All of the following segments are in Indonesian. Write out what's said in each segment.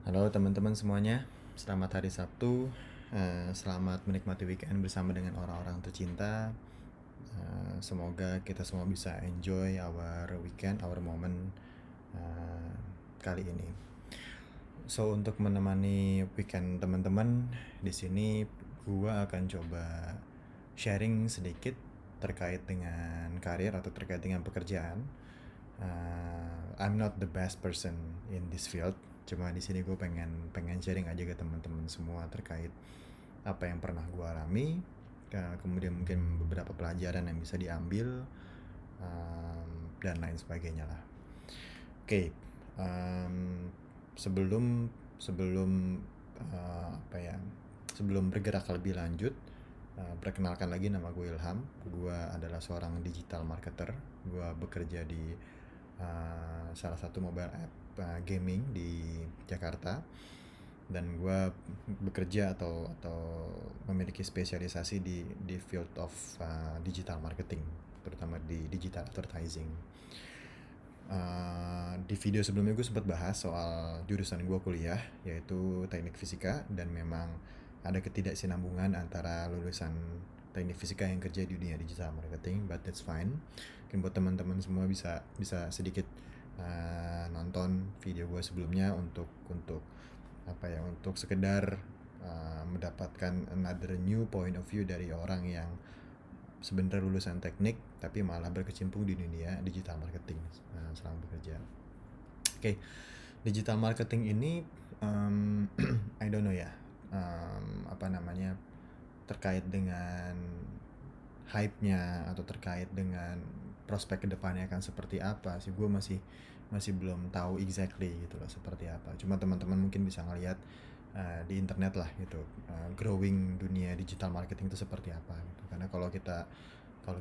Halo teman-teman semuanya, selamat hari Sabtu. Selamat menikmati weekend bersama dengan orang-orang tercinta. Semoga kita semua bisa enjoy our weekend, our moment uh, kali ini. So untuk menemani weekend teman-teman di sini, gua akan coba sharing sedikit terkait dengan karir atau terkait dengan pekerjaan. I'm not the best person in this field, cuma di sini gue pengen sharing aja ke teman-teman semua terkait apa yang pernah gue alami, kemudian mungkin beberapa pelajaran yang bisa diambil, dan lain sebagainya lah. Oke, sebelum sebelum sebelum bergerak lebih lanjut, perkenalkan lagi, nama gue Ilham. Gue adalah seorang digital marketer. Gue bekerja di salah satu mobile app gaming di Jakarta, dan gue bekerja atau memiliki spesialisasi di field of digital marketing, terutama di digital advertising. Di video sebelumnya gue sempat bahas soal jurusan gue kuliah, yaitu teknik fisika, dan memang ada ketidaksinambungan antara lulusan teknik fisika yang kerja di dunia digital marketing, but that's fine. Mungkin buat teman-teman semua bisa sedikit nonton video gue sebelumnya untuk untuk sekedar mendapatkan another new point of view dari orang yang sebenarnya lulusan teknik tapi malah berkecimpung di dunia digital marketing selama bekerja. Oke, digital marketing ini I don't know ya, terkait dengan hype-nya atau terkait dengan prospek kedepannya akan seperti apa sih, gue masih belum tahu exactly gitu loh seperti apa. Cuma teman-teman mungkin bisa ngelihat di internet lah gitu, growing dunia digital marketing itu seperti apa gitu. Karena kalau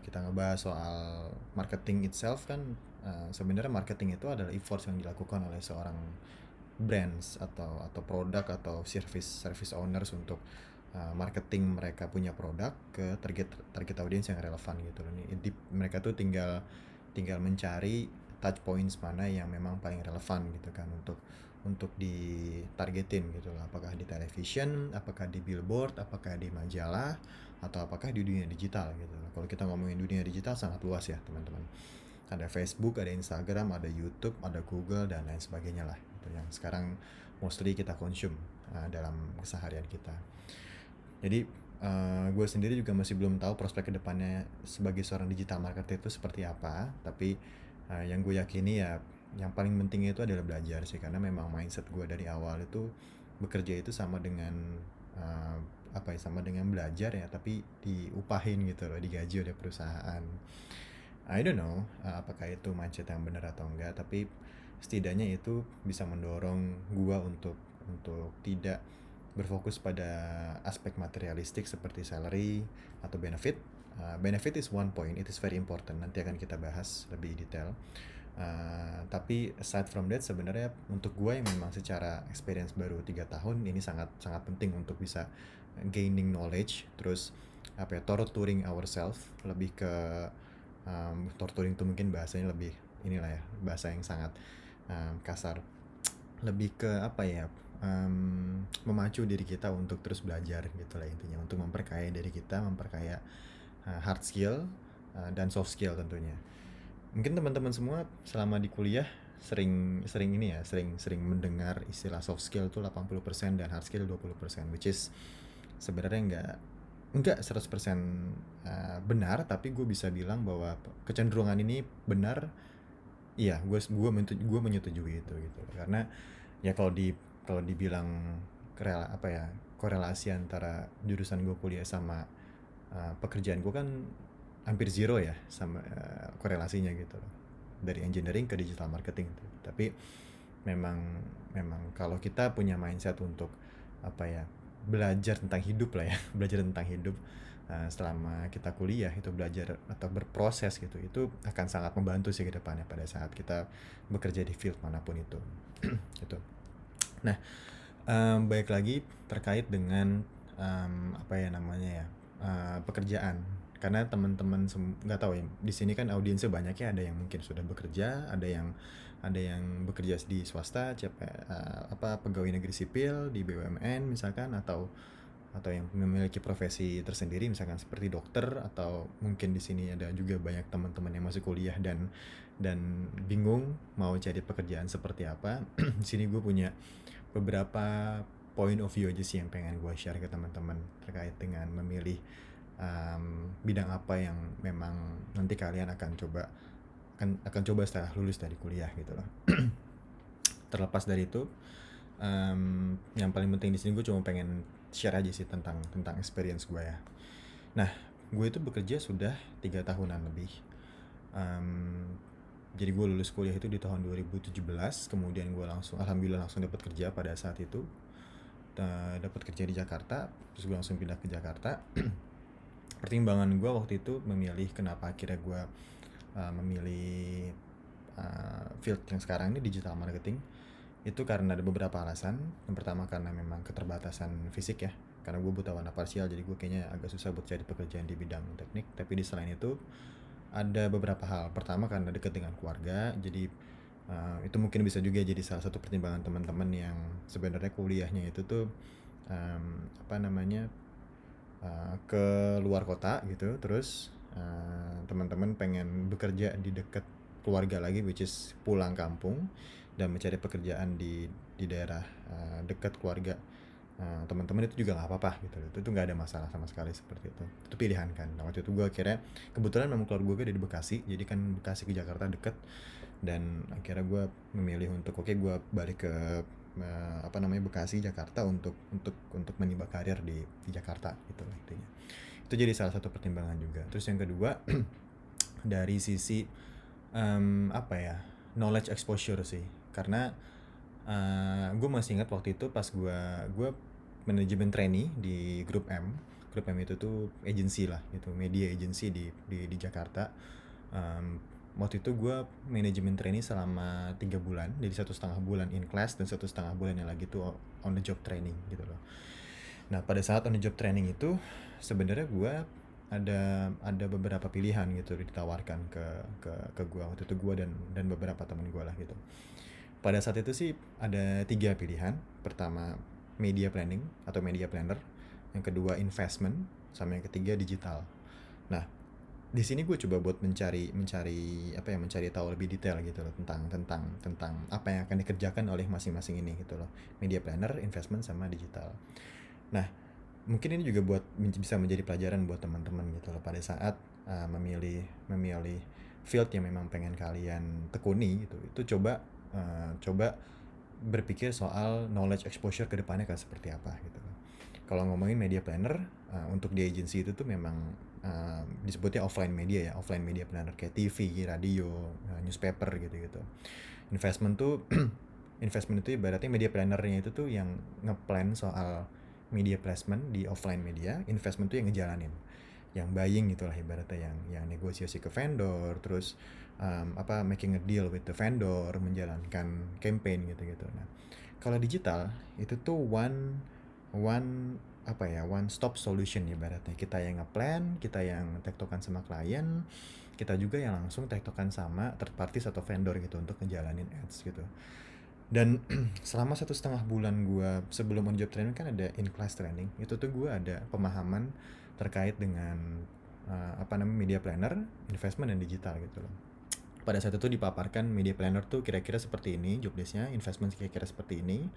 kita ngebahas soal marketing itself kan, sebenarnya marketing itu adalah efforts yang dilakukan oleh seorang brands atau produk atau service owners untuk marketing mereka punya produk ke target audience yang relevan gitu loh. Mereka tuh tinggal mencari touch points mana yang memang paling relevan gitu kan untuk ditargetin gitu loh. Apakah di television, apakah di billboard, apakah di majalah, atau apakah di dunia digital gitu loh. Kalau kita ngomongin dunia digital sangat luas ya teman-teman. Ada Facebook, ada Instagram, ada YouTube, ada Google, dan lain sebagainya lah gitu, yang sekarang mostly kita consume dalam keseharian kita. Jadi gue sendiri juga masih belum tahu prospek kedepannya sebagai seorang digital marketer itu seperti apa. Tapi yang gue yakini ya, yang paling penting itu adalah belajar sih, karena memang mindset gue dari awal itu bekerja itu sama dengan uh, sama dengan belajar ya, tapi diupahin gitu loh, digaji oleh perusahaan. I don't know apakah itu mindset yang benar atau enggak, tapi setidaknya itu bisa mendorong gua untuk tidak berfokus pada aspek materialistik seperti salary atau benefit. Benefit is one point, it is very important, nanti akan kita bahas lebih detail. Tapi aside from that, sebenarnya untuk gue yang memang secara experience baru 3 tahun ini sangat sangat penting untuk bisa gaining knowledge, terus torturing ourselves, lebih ke torturing itu mungkin bahasanya lebih inilah ya, bahasa yang sangat kasar, lebih ke memacu diri kita untuk terus belajar gitu lah intinya, untuk memperkaya diri kita, memperkaya hard skill dan soft skill tentunya. Mungkin teman-teman semua selama di kuliah sering mendengar istilah soft skill tuh 80% dan hard skill 20%, which is sebenarnya enggak 100% benar, tapi gue bisa bilang bahwa kecenderungan ini benar. Iya, gue menyetujui itu gitu. Karena ya kalau dibilang korelasi antara jurusan gue kuliah sama pekerjaan gue kan hampir zero ya, sama korelasinya gitu loh, dari engineering ke digital marketing gitu. Tapi memang memang kalau kita punya mindset untuk belajar tentang hidup lah ya, belajar tentang hidup selama kita kuliah, itu belajar atau berproses gitu, itu akan sangat membantu sih ke depannya pada saat kita bekerja di field manapun itu. Gitu. Nah, baik lagi terkait dengan pekerjaan. Karena teman-teman nggak tahu ya, di sini kan audiensnya banyak ya, ada yang mungkin sudah bekerja, ada yang ada yang bekerja di swasta, pegawai negeri sipil di BUMN misalkan, atau yang memiliki profesi tersendiri misalkan seperti dokter, atau mungkin di sini ada juga banyak teman-teman yang masih kuliah dan bingung mau cari pekerjaan seperti apa. Di sini gue punya beberapa point of view aja sih yang pengen gue share ke teman-teman terkait dengan memilih bidang apa yang memang nanti kalian akan coba setelah lulus dari kuliah gitu loh. Terlepas dari itu, yang paling penting di sini gue cuma pengen share aja sih tentang experience gue ya. Nah, gue itu bekerja sudah 3 tahunan lebih. Jadi gue lulus kuliah itu di tahun 2017, kemudian gue alhamdulillah langsung dapat kerja pada saat itu. Dapat kerja di Jakarta, terus gue langsung pindah ke Jakarta. Pertimbangan gue waktu itu memilih kenapa akhirnya gue memilih field yang sekarang ini, digital marketing, itu karena ada beberapa alasan. Yang pertama karena memang keterbatasan fisik ya, karena gue buta warna parsial, jadi gue kayaknya agak susah buat cari pekerjaan di bidang teknik. Tapi di selain itu ada beberapa hal. Pertama karena dekat dengan keluarga, jadi itu mungkin bisa juga jadi salah satu pertimbangan teman-teman yang sebenarnya kuliahnya itu tuh ke luar kota gitu, terus teman-teman pengen bekerja di dekat keluarga lagi, which is pulang kampung dan mencari pekerjaan di daerah dekat keluarga teman-teman, itu juga nggak apa-apa gitu. Itu nggak ada masalah sama sekali seperti itu pilihan kan. Nah, waktu itu gue akhirnya kebetulan memang keluarga gue dari Bekasi, jadi kan Bekasi ke Jakarta deket, dan akhirnya gue memilih untuk gue balik ke Bekasi, Jakarta untuk menimba karir di Jakarta gitu lah intinya. Itu jadi salah satu pertimbangan juga. Terus yang kedua dari sisi knowledge exposure sih, karena gue masih ingat waktu itu pas gue manajemen trainee di Grup M. Grup M itu tuh agency lah gitu, media agency di Jakarta. Waktu itu gue manajemen trainee selama 3 bulan, jadi 1,5 bulan in class dan 1,5 bulan yang lagi tuh on the job training gitu loh. Nah, pada saat on the job training itu sebenarnya gue ada beberapa pilihan gitu ditawarkan ke gue waktu itu, gue dan beberapa teman gue lah gitu. Pada saat itu sih ada 3 pilihan. Pertama media planning atau media planner, yang kedua investment, sama yang ketiga digital. Nah, di sini gue coba buat mencari tahu lebih detail gitu loh tentang apa yang akan dikerjakan oleh masing-masing ini gitu loh, media planner, investment, sama digital. Nah, mungkin ini juga bisa menjadi pelajaran buat teman-teman gitu loh pada saat memilih field yang memang pengen kalian tekuni gitu. Itu coba berpikir soal knowledge exposure ke depannya kan seperti apa gitu. Kalau ngomongin media planner untuk di agency itu tuh memang disebutnya offline media ya, offline media planner kayak TV, radio, newspaper gitu-gitu. Investment itu ibaratnya media plannernya itu tuh yang ngeplan soal media placement di offline media, investment tuh yang ngejalanin, yang buying gitulah ibaratnya, yang negosiasi ke vendor, terus making a deal with the vendor, menjalankan campaign gitu-gitu. Nah, kalau digital itu tuh one stop solution ibaratnya. Kita yang ngeplan, kita yang tektokan sama klien, kita juga yang langsung tektokan sama third parties atau vendor gitu untuk ngejalanin ads gitu. Dan selama 1,5 bulan gue sebelum on job training kan ada in class training, itu tuh gue ada pemahaman terkait dengan media planner, investment, dan digital gitu loh. Pada saat itu dipaparkan media planner tuh kira-kira seperti ini job desk-nya, investment kira-kira seperti ini,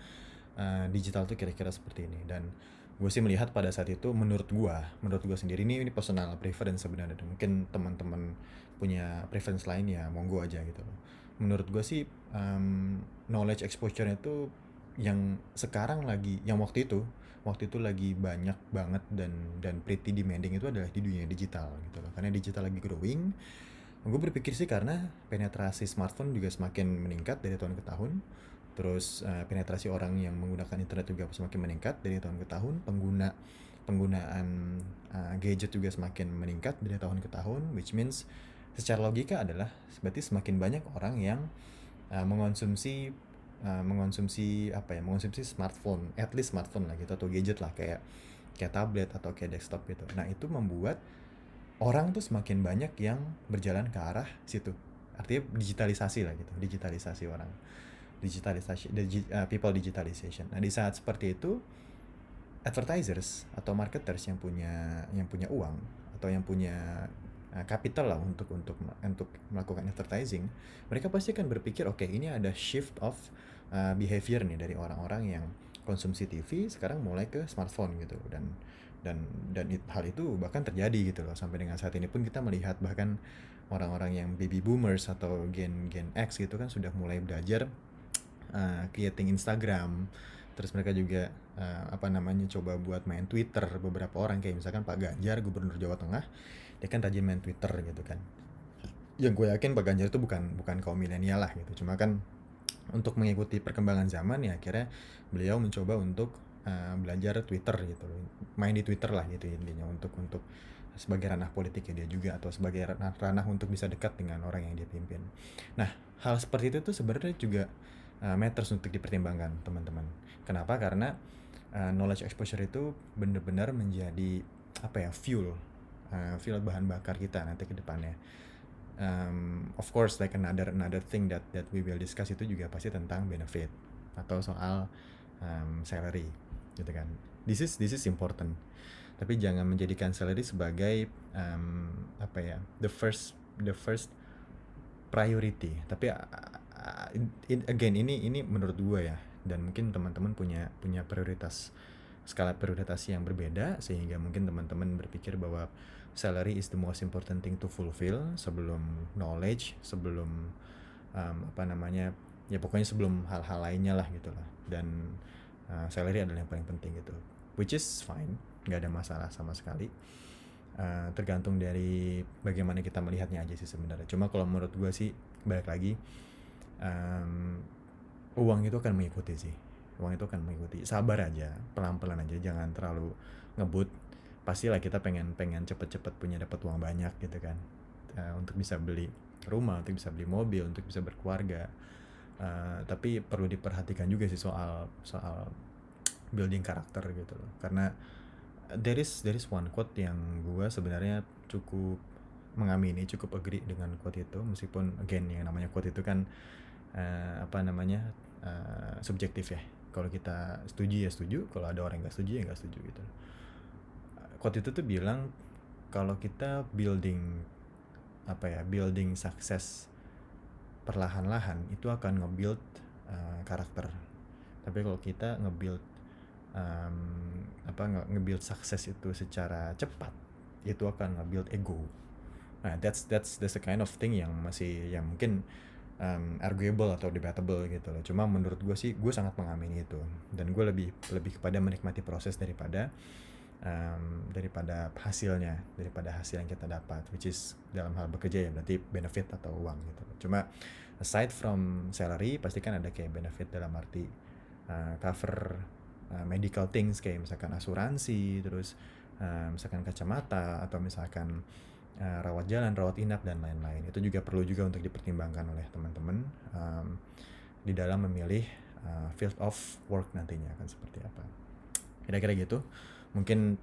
digital tuh kira-kira seperti ini. Dan gue sih melihat pada saat itu, menurut gue sendiri, ini personal preference sebenarnya, dan mungkin teman-teman punya preference lain ya monggo aja gitu loh. Menurut gue sih knowledge exposure itu yang sekarang lagi, yang waktu itu lagi banyak banget dan pretty demanding itu adalah di dunia digital gitu loh. Karena digital lagi growing. Gue berpikir sih karena penetrasi smartphone juga semakin meningkat dari tahun ke tahun. Terus penetrasi orang yang menggunakan internet juga semakin meningkat dari tahun ke tahun. Penggunaan gadget juga semakin meningkat dari tahun ke tahun, which means secara logika adalah berarti semakin banyak orang yang mengonsumsi smartphone, at least smartphone lah gitu, atau gadget lah kayak tablet atau kayak desktop gitu. Nah, itu membuat orang tuh semakin banyak yang berjalan ke arah situ, artinya digitalisasi lah gitu, digitalisasi orang, people digitalization. Nah di saat seperti itu, advertisers atau marketers yang punya uang atau yang punya capital lah untuk melakukan advertising, mereka pasti akan berpikir oke, ini ada shift of behavior nih dari orang-orang yang konsumsi TV sekarang mulai ke smartphone gitu. Dan hal itu bahkan terjadi gitu loh, sampai dengan saat ini pun kita melihat bahkan orang-orang yang baby boomers atau Gen X gitu kan sudah mulai belajar creating Instagram. Terus mereka juga coba buat main Twitter. Beberapa orang kayak misalkan Pak Ganjar, Gubernur Jawa Tengah, dia kan rajin main Twitter gitu kan. Yang gue yakin Pak Ganjar itu bukan kaum milenial lah gitu. Cuma kan untuk mengikuti perkembangan zaman ya akhirnya beliau mencoba untuk belajar Twitter gitu, main di Twitter lah gitu intinya, untuk sebagai ranah politiknya dia juga, atau sebagai ranah untuk bisa dekat dengan orang yang dia pimpin. Nah hal seperti itu tuh sebenarnya juga matters untuk dipertimbangkan teman-teman. Kenapa? Karena knowledge exposure itu benar-benar menjadi fuel bahan bakar kita nanti ke depannya. Of course like another thing that we will discuss itu juga pasti tentang benefit atau soal salary gitu kan. This is important, tapi jangan menjadikan salary sebagai the first priority. Tapi again ini menurut gue ya, dan mungkin teman-teman punya skala prioritas yang berbeda, sehingga mungkin teman-teman berpikir bahwa salary is the most important thing to fulfill sebelum knowledge, sebelum pokoknya sebelum hal-hal lainnya lah gitu lah. Dan salary adalah yang paling penting gitu, which is fine, nggak ada masalah sama sekali. Tergantung dari bagaimana kita melihatnya aja sih sebenarnya. Cuma kalau menurut gue sih, balik lagi, uang itu akan mengikuti sih. Sabar aja, pelan-pelan aja, jangan terlalu ngebut. Pastilah kita pengen cepet-cepet punya dapat uang banyak gitu kan, untuk bisa beli rumah, untuk bisa beli mobil, untuk bisa berkeluarga. Tapi perlu diperhatikan juga sih soal building karakter gitu loh. Karena there is one quote yang gue sebenarnya cukup mengamini, cukup agree dengan quote itu, meskipun again yang namanya quote itu kan subjektif ya. Kalau kita setuju ya setuju, kalau ada orang yang nggak setuju ya nggak setuju gitu. Quote itu tuh bilang kalau kita building sukses perlahan-lahan itu akan nge-build karakter. Tapi kalau kita nge-build sukses itu secara cepat, itu akan nge-build ego. Nah that's the kind of thing yang mungkin arguable atau debatable gitu loh. Cuma menurut gue sih, gue sangat mengamini itu, dan gue lebih kepada menikmati proses daripada hasilnya, daripada hasil yang kita dapat, which is dalam hal bekerja ya berarti benefit atau uang gitu. Cuma aside from salary, pasti kan ada kayak benefit dalam arti cover medical things, kayak misalkan asuransi, terus misalkan kacamata, atau misalkan rawat jalan, rawat inap, dan lain-lain. Itu juga perlu juga untuk dipertimbangkan oleh teman-teman di dalam memilih field of work nantinya akan seperti apa. Kira-kira gitu. Mungkin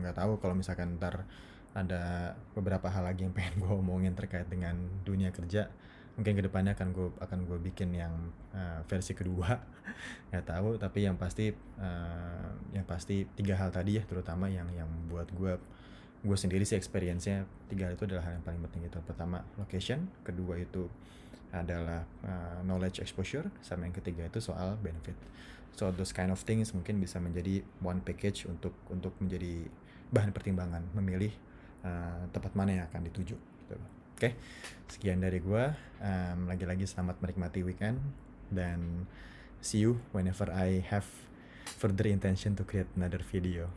nggak tahu kalau misalkan ntar ada beberapa hal lagi yang pengen gue omongin terkait dengan dunia kerja. Mungkin kedepannya akan gue bikin yang versi kedua, nggak tahu. Tapi yang pasti 3 hal tadi ya, terutama yang buat gue sendiri sih experience-nya, 3 hal itu adalah hal yang paling penting itu. Pertama location, kedua itu adalah knowledge exposure, sama yang ketiga itu soal benefit. So those kind of things mungkin bisa menjadi one package untuk menjadi bahan pertimbangan memilih tempat mana yang akan dituju gitu. Oke, sekian dari gue. Lagi-lagi selamat menikmati weekend, dan see you whenever I have further intention to create another video.